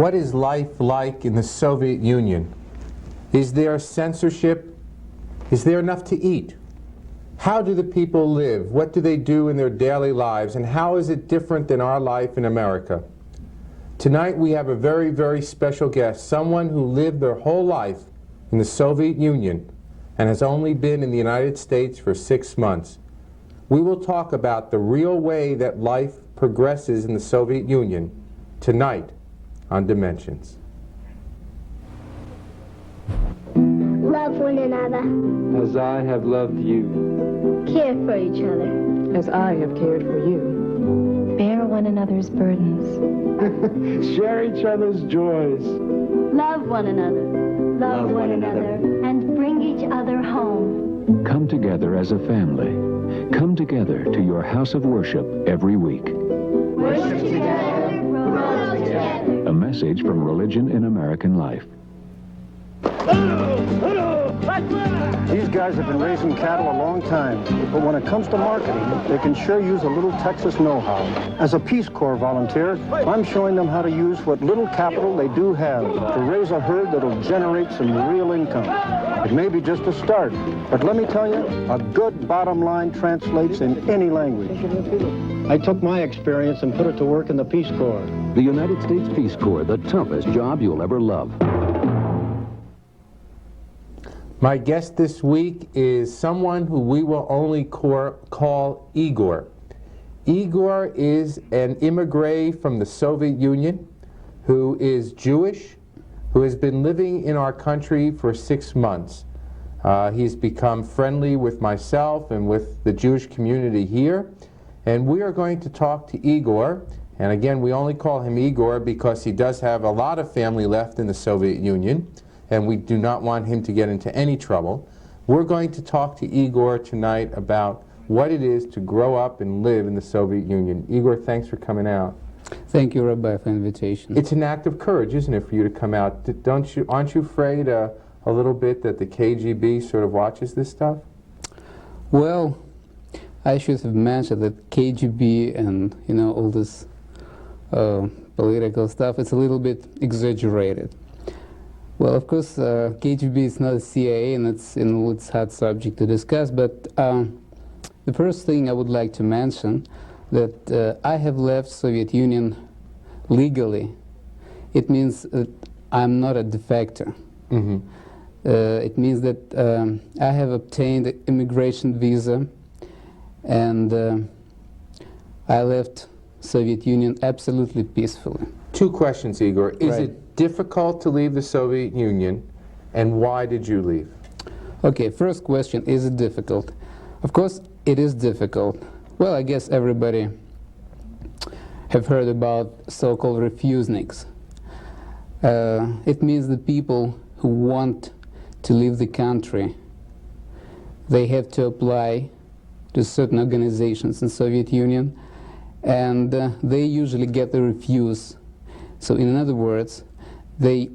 What is life like in the Soviet Union? Is there censorship? Is there enough to eat? How do the people live? What do they do in their daily lives? And how is it different than our life in America? Tonight we have a very, very special guest, someone who lived their whole life in the Soviet Union and has only been in the United States for 6 months. We will talk about the real way that life progresses in the Soviet Union tonight on Dimensions. Love one another. As I have loved you. Care for each other. As I have cared for you. Bear one another's burdens. Share each other's joys. Love one another. Love one another. And bring each other home. Come together as a family. Come together to your house of worship every week. Worship together, grow together. A message from Religion in American Life. These guys have been raising cattle a long time, but when it comes to marketing, they can sure use a little Texas know-how. As a Peace Corps volunteer, I'm showing them how to use what little capital they do have to raise a herd that'll generate some real income. It may be just a start, but let me tell you, a good bottom line translates in any language. I took my experience and put it to work in the Peace Corps. The United States Peace Corps, the toughest job you'll ever love. My guest this week is someone who we will only call Igor. Igor is an immigrant from the Soviet Union who is Jewish, who has been living in our country for 6 months. He's become friendly with myself and with the Jewish community here, and we are going to talk to Igor. And again, we only call him Igor because he does have a lot of family left in the Soviet Union, and we do not want him to get into any trouble. We're going to talk to Igor tonight about what it is to grow up and live in the Soviet Union. Igor, thanks for coming out. Thank you, Rabbi, for the invitation. It's an act of courage, isn't it, for you to come out? Aren't you afraid a little bit that the KGB sort of watches this stuff? Well, I should have mentioned that KGB and, all this political stuff, it's a little bit exaggerated. Well, of course, KGB is not a CIA, and it's a hot subject to discuss, but the first thing I would like to mention that I have left Soviet Union legally. It means that I'm not a defector. Mm-hmm. It means that I have obtained an immigration visa, and I left Soviet Union absolutely peacefully. 2 questions, Igor. Is Right. it difficult to leave the Soviet Union, and why did you leave? Okay, first question, is it difficult? Of course, it is difficult. Well, I guess everybody have heard about so-called refuseniks. It means the people who want to leave the country, they have to apply to certain organizations in Soviet Union, and they usually get the refuse. So in other words, they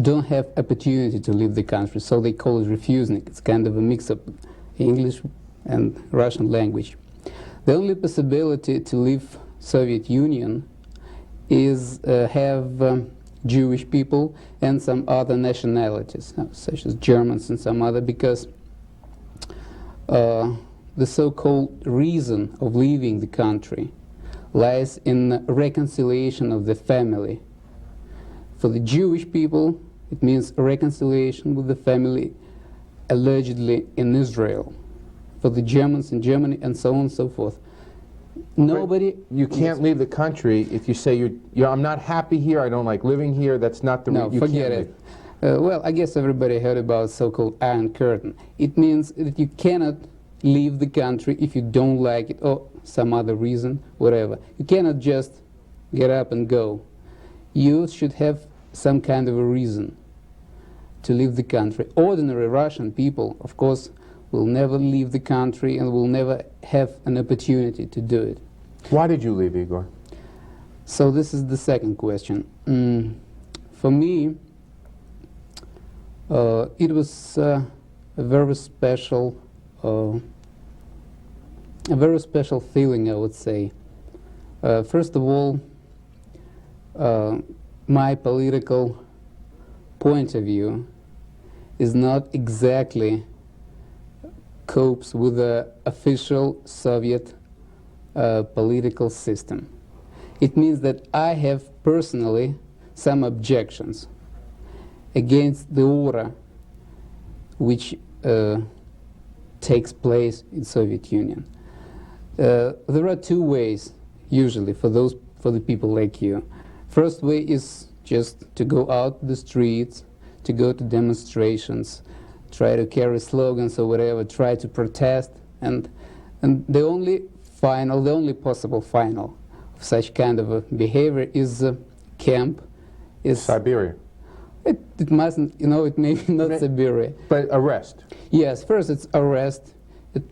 don't have opportunity to leave the country, so they call it refusnik. It's kind of a mix-up English and Russian language. The only possibility to leave Soviet Union is have Jewish people and some other nationalities, such as Germans and some other, because the so-called reason of leaving the country lies in reconciliation of the family. For the Jewish people, it means reconciliation with the family allegedly in Israel. For the Germans in Germany, and so on and so forth. Nobody... But you can't leave the country if you say, I'm not happy here, I don't like living here, that's not the No, forget it. Well, I guess everybody heard about so-called Iron Curtain. It means that you cannot leave the country if you don't like it, or some other reason, whatever. You cannot just get up and go. You should have some kind of a reason to leave the country. Ordinary Russian people, of course, will never leave the country and will never have an opportunity to do it. Why did you leave, Igor? So this is the second question. For me, it was a very special feeling, I would say. First of all, my political point of view is not exactly copes with the official Soviet political system. It means that I have personally some objections against the order which takes place in Soviet Union. There are two ways usually for the people like you. First way is just to go out the streets, to go to demonstrations, try to carry slogans or whatever, try to protest, and the only possible final of such kind of a behavior is camp. Is Siberia. It mustn't, it may be not Siberia. But arrest. Yes, first it's arrest.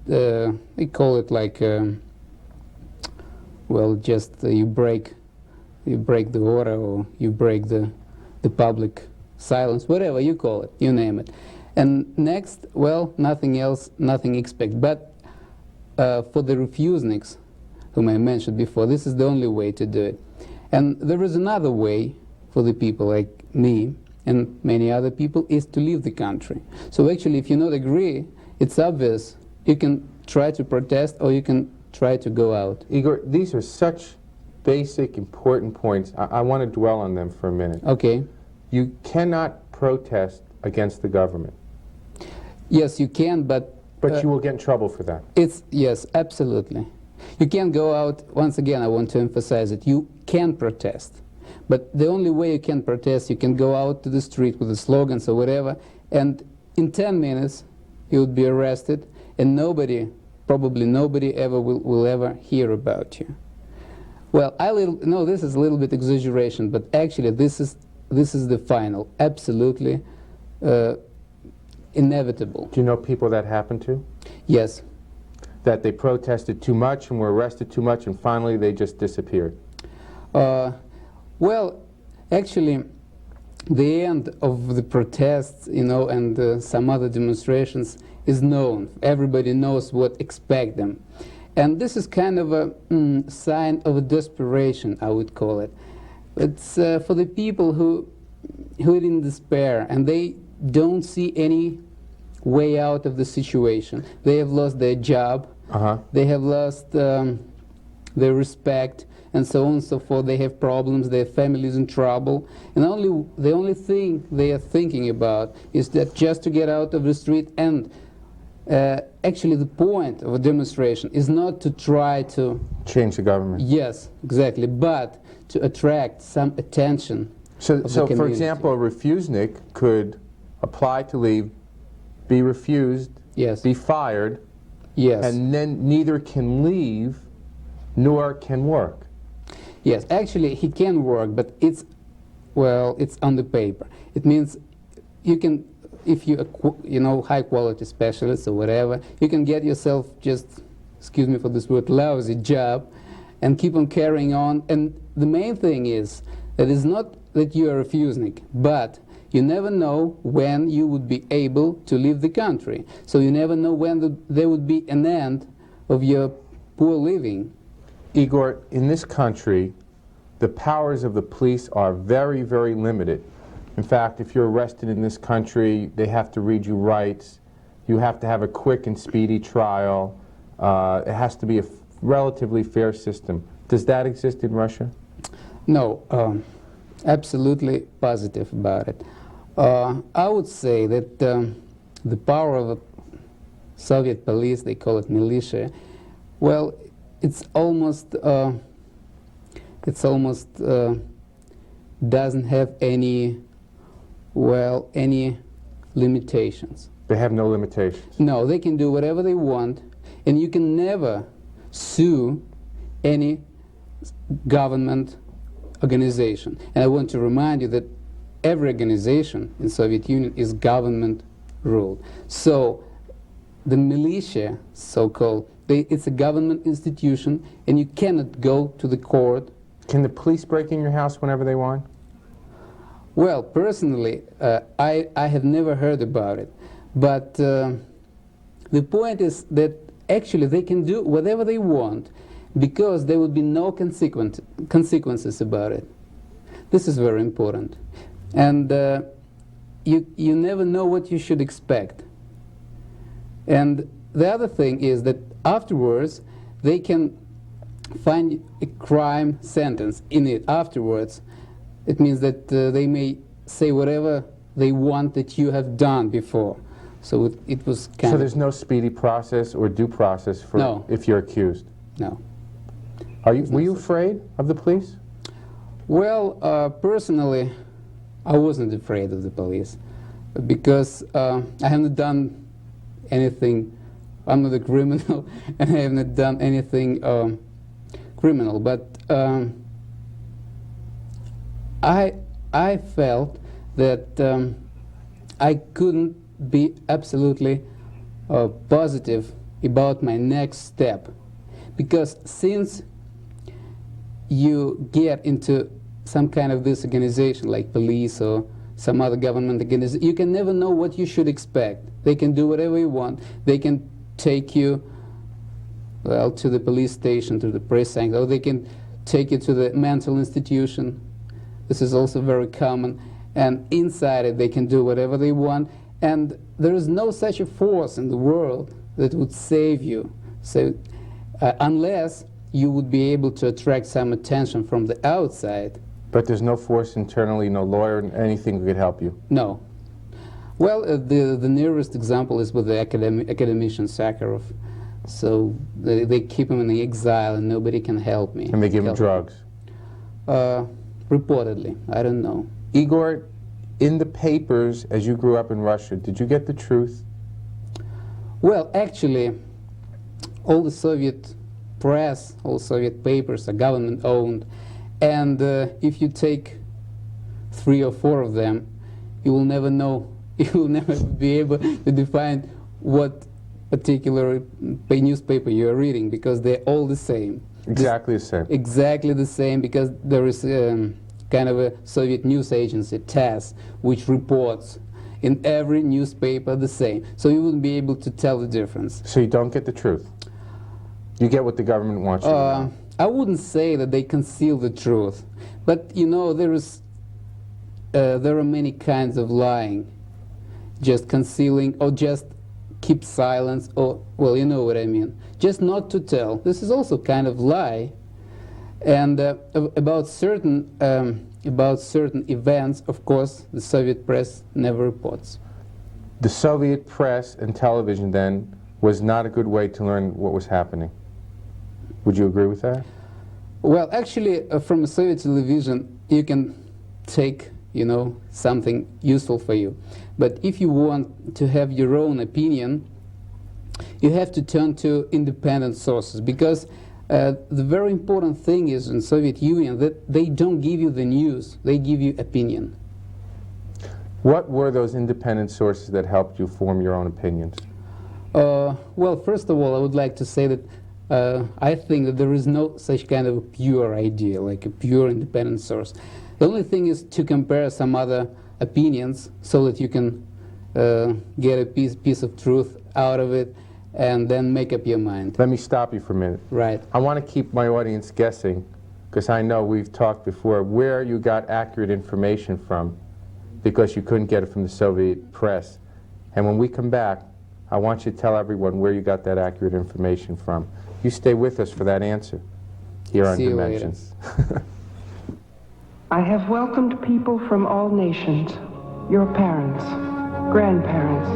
They call it like, just you break the order, or you break the public silence, whatever you call it, you name it. And next, nothing else, nothing expect. But for the refuseniks, whom I mentioned before, this is the only way to do it. And there is another way for the people like me and many other people, is to leave the country. So actually, if you not agree, it's obvious. You can try to protest, or you can try to go out. Igor, these are such basic, important points. I want to dwell on them for a minute. Okay. You cannot protest against the government. Yes, you can, but you will get in trouble for that. Yes, absolutely. You can go out. Once again, I want to emphasize it. You can protest, but the only way you can protest, you can go out to the street with the slogans or whatever, and in 10 minutes you would be arrested, and probably nobody ever will ever hear about you. Well, this is a little bit exaggeration, but actually this is the final, absolutely inevitable. Do you know people that happened to? Yes. That they protested too much and were arrested too much, and finally they just disappeared? Actually, the end of the protests, and some other demonstrations is known. Everybody knows what expect them. And this is kind of a sign of a desperation, I would call it. It's for the people who are in despair, and they don't see any way out of the situation. They have lost their job, they have lost their respect, and so on and so forth. They have problems, their family is in trouble, and the only thing they are thinking about is that just to get out of the street. And actually the point of a demonstration is not to try to change the government. Yes, exactly, but to attract some attention. So for example, a refusenik could apply to leave, be refused, yes, be fired, yes, and then neither can leave nor can work. Yes, actually he can work, but it's on the paper. It means you can, if you high quality specialist or whatever, you can get yourself just, excuse me for this word, lousy job, and keep on carrying on. And the main thing is that it's not that you are a refusenik, but you never know when you would be able to leave the country. So you never know when there would be an end of your poor living. Igor, in this country, the powers of the police are very, very limited. In fact, if you're arrested in this country, they have to read you rights. You have to have a quick and speedy trial. It has to be a relatively fair system. Does that exist in Russia? No, absolutely positive about it. I would say that the power of the Soviet police, they call it militia, well, it's almost doesn't have any limitations. They have no limitations. No, they can do whatever they want, and you can never sue any government organization. And I want to remind you that every organization in Soviet Union is government ruled. So the militia, so-called, it's a government institution, and you cannot go to the court. Can the police break in your house whenever they want? Well, personally, I have never heard about it. But the point is that actually they can do whatever they want, because there would be no consequences about it. This is very important. And you never know what you should expect. And the other thing is that afterwards, they can find a crime sentence in it afterwards. It means that they may say whatever they want that you have done before. So it was kind So of... there's no speedy process or due process for No. if you're accused? No. Were you afraid of the police? Well, personally, I wasn't afraid of the police because I haven't done anything. I'm not a criminal, and I haven't done anything criminal. But I felt that I couldn't be absolutely positive about my next step, because since you get into some kind of this organization like police or some other government organization, you can never know what you should expect. They can do whatever you want. They can take you, well, to the police station, to the press center, or they can take you to the mental institution. This is also very common. And inside it, they can do whatever they want. And there is no such a force in the world that would save you. So unless you would be able to attract some attention from the outside. But there's no force internally, no lawyer, anything that could help you? No. Well, the nearest example is with the academician Sakharov. So they keep him in exile and nobody can help me. And they give him drugs? Reportedly. I don't know. Igor, in the papers, as you grew up in Russia, did you get the truth? Well, actually, all the Soviet press, all Soviet papers are government-owned, and if you take 3 or 4 of them, you will never know, you will never be able to define what particular newspaper you are reading, because they're all the same. Exactly the same. Exactly the same, because there is kind of a Soviet news agency, TASS, which reports in every newspaper the same. So you wouldn't be able to tell the difference. So you don't get the truth? You get what the government wants you to know? I wouldn't say that they conceal the truth, but you know, there are many kinds of lying. Just concealing, or just keep silence, or, well, you know what I mean. Just not to tell. This is also kind of lie. And about certain events, of course, the Soviet press never reports. The Soviet press and television, then, was not a good way to learn what was happening. Would you agree with that? Well, actually, from a Soviet television, you can take, you know, something useful for you. But if you want to have your own opinion, you have to turn to independent sources, because the very important thing is in Soviet Union that they don't give you the news, they give you opinion. What were those independent sources that helped you form your own opinions? Well, first of all, I would like to say that I think that there is no such kind of a pure idea, like a pure independent source. The only thing is to compare some other opinions so that you can get a piece of truth out of it and then make up your mind. Let me stop you for a minute. Right. I want to keep my audience guessing, because I know we've talked before, where you got accurate information from, because you couldn't get it from the Soviet press. And when we come back, I want you to tell everyone where you got that accurate information from. You stay with us for that answer here on See you Dimensions. I have welcomed people from all nations, your parents, grandparents,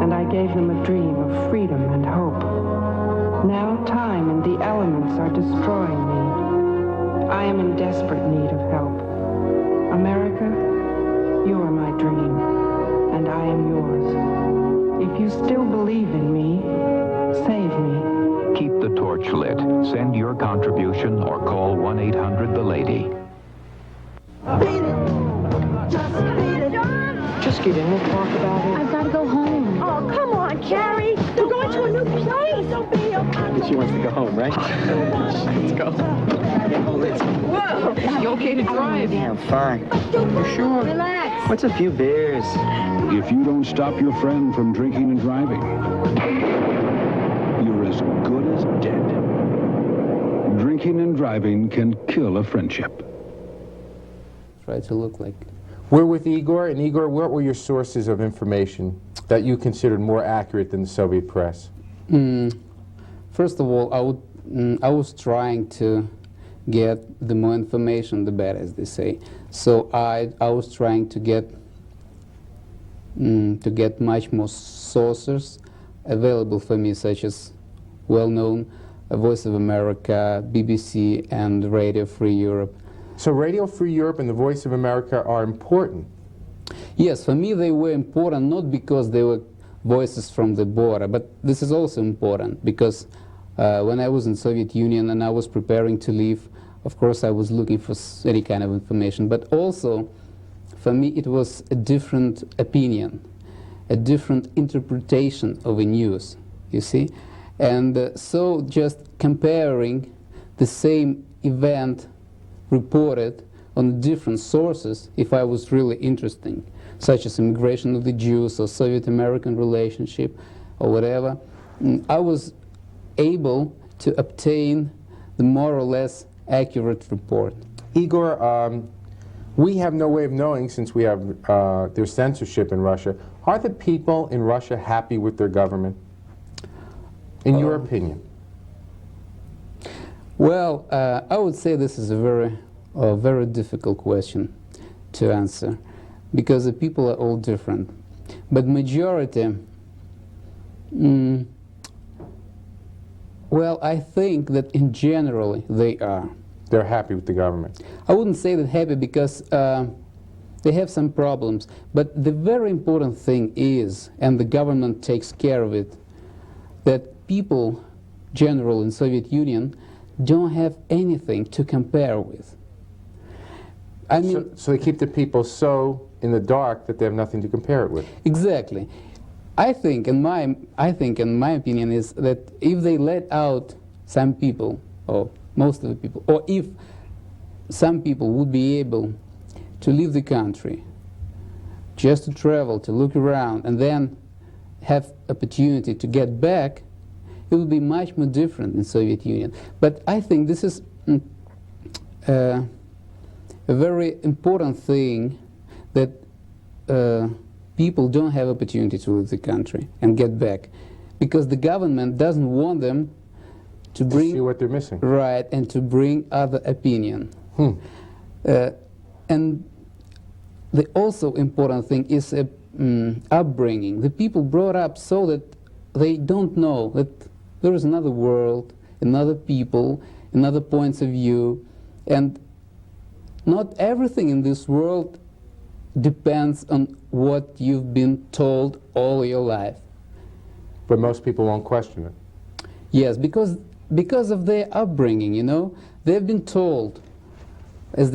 and I gave them a dream of freedom and hope. Now time and the elements are destroying me. I am in desperate need of help. America, you are my dream, and I am yours. If you still believe in me, save me. Keep the torch lit. Send your contribution or call 1-800-THE-LADY. Just get in, we'll talk about it. I've got to go home. Oh, come on, Carrie. We're going to a new place. She wants to go home, right? Let's go. Whoa! You okay to drive? Yeah, I'm fine. You sure? Relax. What's a few beers? If you don't stop your friend from drinking and driving, you're as good as dead. Drinking and driving can kill a friendship. try to look like. We're with Igor, and Igor, what were your sources of information that you considered more accurate than the Soviet press? First of all, I was trying to get the more information, the better, as they say. So I was trying to get much more sources available for me, such as well-known Voice of America, BBC, and Radio Free Europe. So Radio Free Europe and the Voice of America are important. Yes, for me they were important not because they were voices from the border, but this is also important because when I was in Soviet Union and I was preparing to leave, of course I was looking for any kind of information, but also for me it was a different opinion, a different interpretation of a news, you see? And so just comparing the same event reported on different sources, if I was really interested, such as immigration of the Jews or Soviet-American relationship or whatever, I was able to obtain the more or less accurate report. Igor, we have no way of knowing, since we have there's censorship in Russia. Are the people in Russia happy with their government, in your opinion? Well, I would say this is a very difficult question to answer, because the people are all different. But majority, well, I think that in general they are. They're happy with the government. I wouldn't say that happy, because they have some problems. But the very important thing is, and the government takes care of it, that people, general in Soviet Union, don't have anything to compare with. I mean, so they keep the people so in the dark that they have nothing to compare it with. Exactly. I think, in my opinion, is that if they let out some people, or most of the people, or if some people would be able to leave the country, just to travel, to look around, and then have opportunity to get back, it would be much more different in Soviet Union. But I think this is a very important thing, that people don't have opportunity to leave the country and get back, because the government doesn't want them to bring, see what they're missing. Right, and to bring other opinion. And the also important thing is upbringing. The people brought up so that they don't know that there is another world, another people, another points of view, and not everything in this world depends on what you've been told all your life. But most people won't question it. Yes, because of their upbringing, you know. They've been told as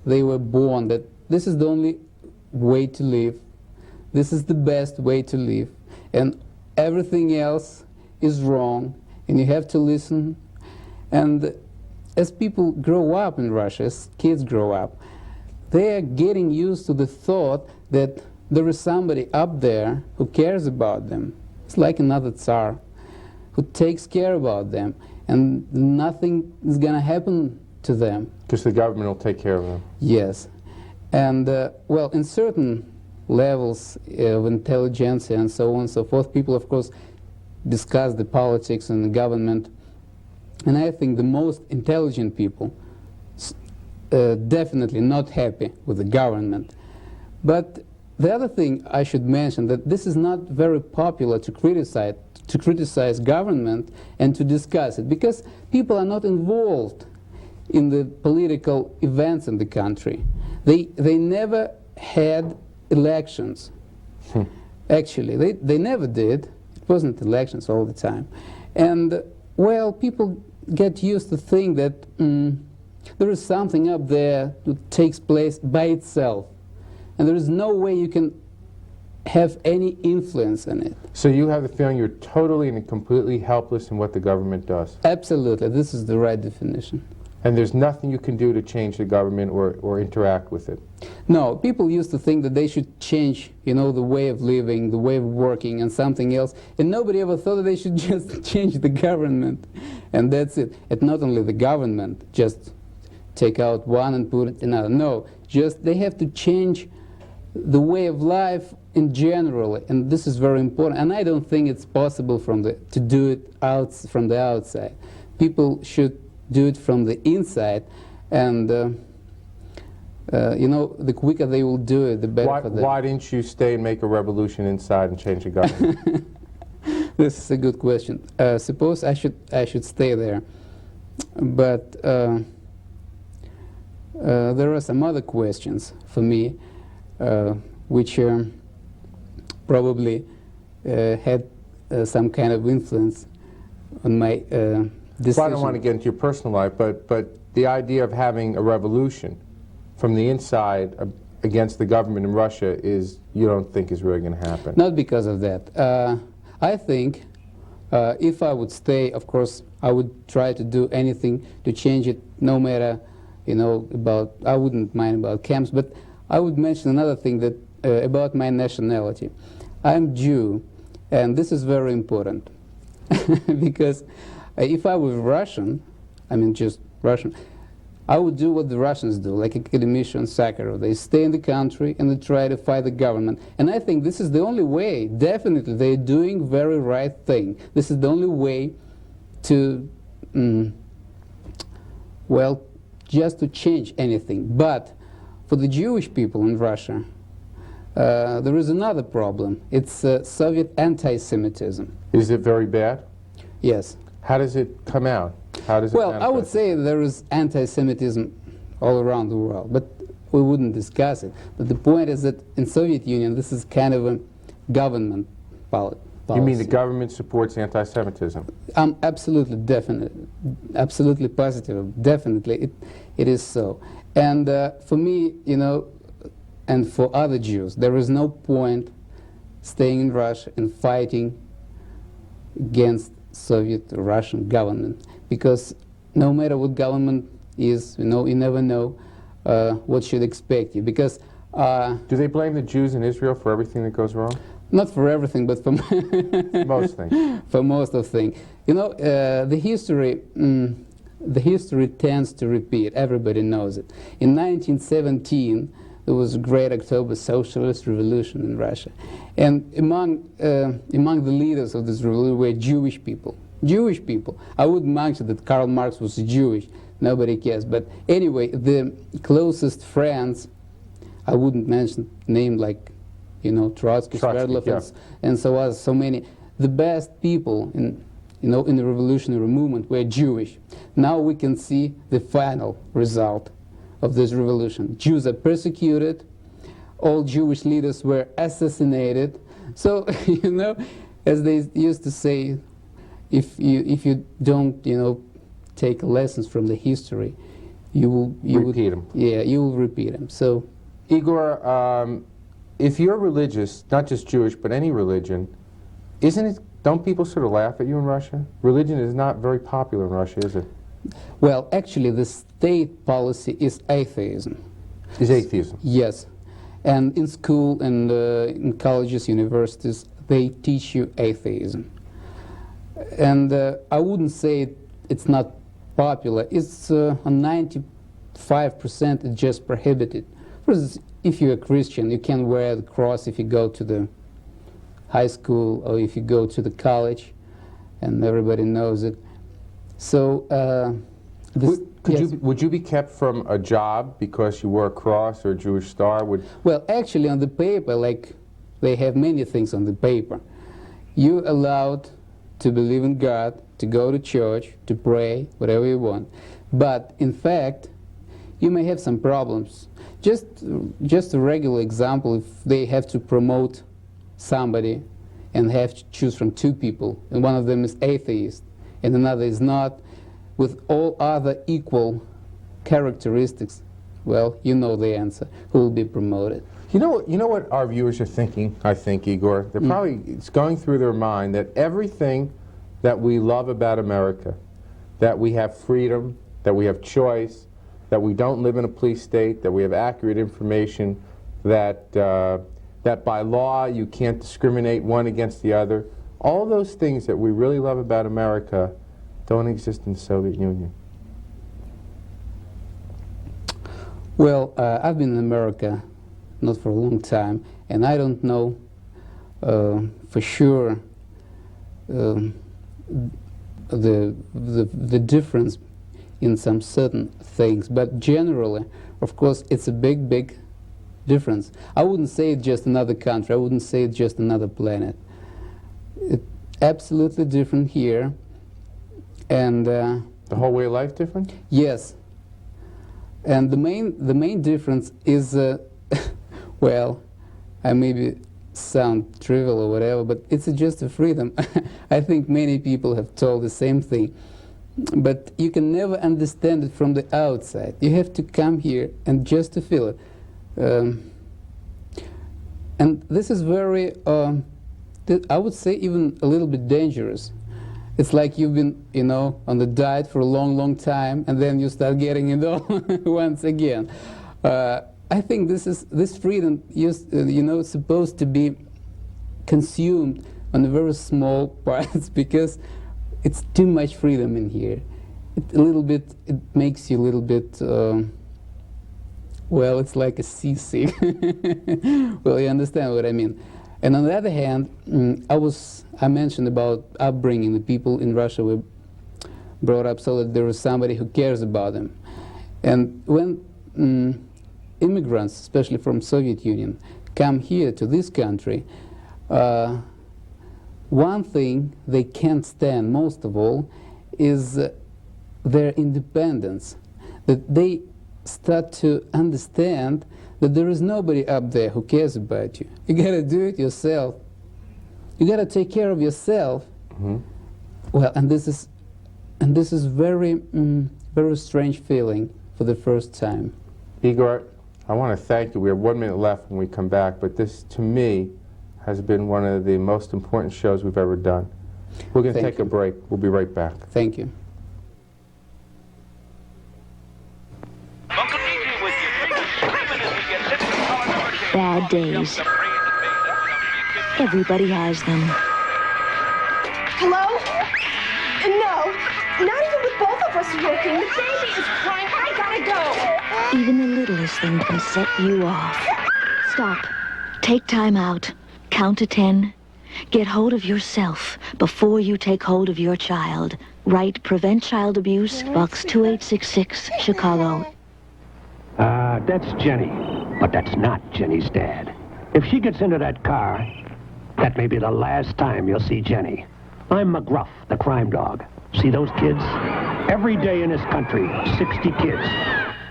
they were born that this is the only way to live, this is the best way to live, and everything else is wrong, and you have to listen. And as people grow up in Russia, as kids grow up, they are getting used to the thought that there is somebody up there who cares about them. It's like another Tsar who takes care about them, and nothing is going to happen to them. Because the government will take care of them. Yes. And, well, in certain levels of intelligence and so on and so forth, people, of course, discuss the politics and the government. And I think the most intelligent people definitely not happy with the government. But the other thing I should mention, that this is not very popular to criticize government and to discuss it, because people are not involved in the political events in the country. They never had elections. Actually, they never did. It wasn't elections all the time. And, well, people get used to think that there is something up there that takes place by itself, and there is no way you can have any influence in it. So you have the feeling you're totally and completely helpless in what the government does? Absolutely. This is the right definition. And there's nothing you can do to change the government or interact with it? No, people used to think that they should change, you know, the way of living, the way of working, and something else, and nobody ever thought that they should just change the government, and that's it. And not only the government, just take out one and put it in another. No, just they have to change the way of life in general, and this is very important. And I don't think it's possible to do it from the outside. People should do it from the inside, and the quicker they will do it, the better for them. Why didn't you stay and make a revolution inside and change the government? This is a good question. Suppose I should stay there, but there are some other questions for me, which probably had some kind of influence on my decision. Well, I don't want to get into your personal life, but the idea of having a revolution from the inside against the government in Russia you don't think is really going to happen? Not because of that. I think if I would stay, of course, I would try to do anything to change it, no matter, I wouldn't mind about camps, but I would mention another thing that about my nationality. I'm Jew, and this is very important, because if I was Russian, just Russian, I would do what the Russians do, like academician Sakharov. They stay in the country and they try to fight the government. And I think this is the only way, definitely, they're doing very right thing. This is the only way to, just to change anything. But for the Jewish people in Russia, there is another problem. It's Soviet anti-Semitism. Is it very bad? Yes. How does it come out? How does it Well, I would say there is anti-Semitism all around the world, but we wouldn't discuss it. But the point is that in Soviet Union, this is kind of a government policy. You mean the government supports anti-Semitism? I'm absolutely definite, absolutely positive. Definitely, it is so. And for me, and for other Jews, there is no point staying in Russia and fighting against Soviet or Russian government, because no matter what government is, you never know what should expect you. Because do they blame the Jews in Israel for everything that goes wrong? Not for everything, but for most things. For most of things. The history tends to repeat. Everybody knows it. In 1917, there was a great October socialist revolution in Russia, and among the leaders of this revolution were Jewish people. Jewish people. I wouldn't mention that Karl Marx was Jewish. Nobody cares. But anyway, the closest friends, I wouldn't mention name like, Trotsky, Sverdlov, yeah. and so on. So many. The best people in the revolutionary movement were Jewish. Now we can see the final result of this revolution. Jews are persecuted. All Jewish leaders were assassinated. So, as they used to say, if you don't, take lessons from the history, you will repeat them. Yeah, you will repeat them. So, Igor, if you're religious, not just Jewish, but any religion, don't people sort of laugh at you in Russia? Religion is not very popular in Russia, is it? Well, actually, the state policy is atheism. Is atheism? Yes. And in school and in colleges, universities, they teach you atheism. And I wouldn't say it's not popular. It's on 95% it's just prohibited. For instance, if you're a Christian, you can wear the cross if you go to the high school or if you go to the college, and everybody knows it. So, would you be kept from a job because you wore a cross or a Jewish star? Well, actually, on the paper, like they have many things on the paper. You're allowed to believe in God, to go to church, to pray, whatever you want. But in fact, you may have some problems. Just a regular example, if they have to promote somebody and have to choose from two people, and one of them is atheist and another is not, with all other equal characteristics, well, you know the answer. Who will be promoted? You know what our viewers are thinking, I think, Igor? They're probably, it's going through their mind that everything that we love about America, that we have freedom, that we have choice, that we don't live in a police state, that we have accurate information, that that by law you can't discriminate one against the other. All those things that we really love about America don't exist in the Soviet Union. Well, I've been in America not for a long time, and I don't know for sure the difference in some certain things, but generally, of course, it's a big difference. I wouldn't say it's just another country. I wouldn't say it's just another planet. It's absolutely different here, and The whole way of life different? yes. And the main difference is, well, I maybe sound trivial or whatever, but it's just a freedom. I think many people have told the same thing. But you can never understand it from the outside. You have to come here and just to feel it. And this is very, I would say even a little bit dangerous. It's like you've been, you know, on the diet for a long time, and then you start getting it all once again. I think this freedom is, you know, supposed to be consumed on the very small parts because it's too much freedom in here. It makes you a little bit, well, it's like a seasick. Well, you understand what I mean. And on the other hand, I mentioned about upbringing. The people in Russia were brought up so that there was somebody who cares about them. And when immigrants, especially from Soviet Union, come here to this country, one thing they can't stand most of all is their independence. That they start to understand that there is nobody up there who cares about you. You gotta do it yourself. You gotta take care of yourself. Mm-hmm. Well, and this is very strange feeling for the first time. Igor, I want to thank you. We have 1 minute left when we come back, but this, to me, has been one of the most important shows we've ever done. We're going to take a break. We'll be right back. Thank you. Bad days. Everybody has them. Hello? No, not even with both of us working. The baby is crying. I gotta go. Even the littlest thing can set you off. Stop. Take time out. Count to 10. Get hold of yourself before you take hold of your child. Write Prevent Child Abuse, Box 2866, Chicago. That's Jenny. But that's not Jenny's dad. If she gets into that car, that may be the last time you'll see Jenny. I'm McGruff, the crime dog. See those kids? Every day in this country, 60 kids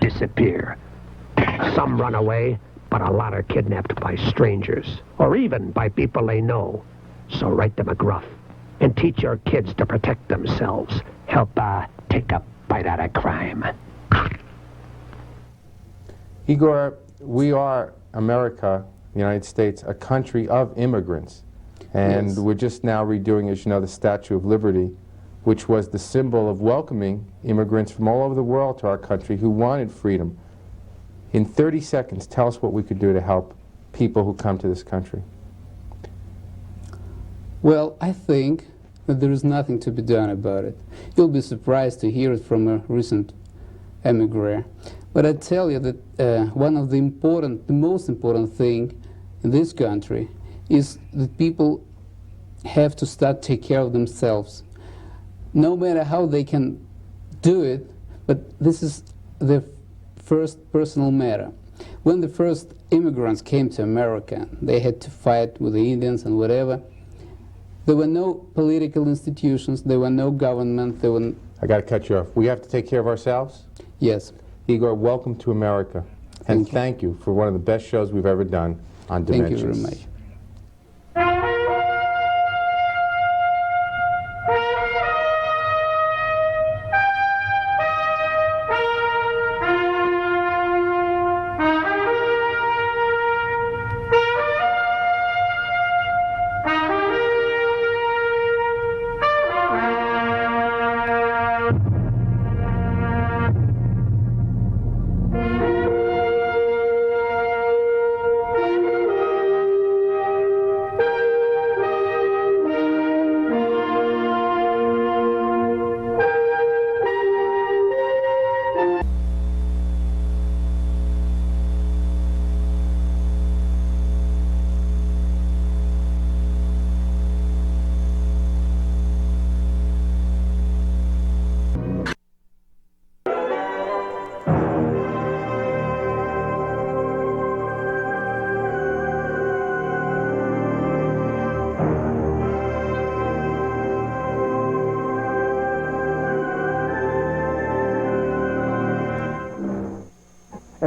disappear. Some run away, but a lot are kidnapped by strangers, or even by people they know. So write to McGruff and teach your kids to protect themselves. Help take a bite out of crime. Igor, we are, America, the United States, a country of immigrants. And Yes. we're just now redoing, as you know, the Statue of Liberty, which was the symbol of welcoming immigrants from all over the world to our country who wanted freedom. In 30 seconds, tell us what we could do to help people who come to this country. Well, I think that there is nothing to be done about it. You'll be surprised to hear it from a recent emigre. But I tell you that one of the most important thing in this country is that people have to start take care of themselves. No matter how they can do it, but this is the first personal matter. When the first immigrants came to America, they had to fight with the Indians and whatever. There were no political institutions, there were no government, there were... I got to cut you off. We have to take care of ourselves? Yes. Igor, welcome to America. And thank you for one of the best shows we've ever done on Dimensions. Thank you very much.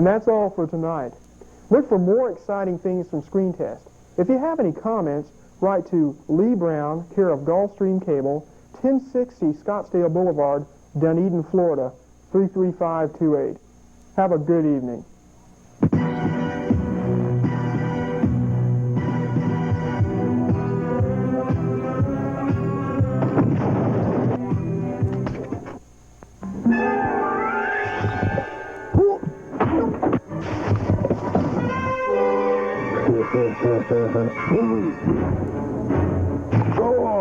And that's all for tonight. Look for more exciting things from Screen Test. If you have any comments, write to Lee Brown, care of Gulfstream Cable, 1060 Scottsdale Boulevard, Dunedin, Florida, 33528. Have a good evening. Go on.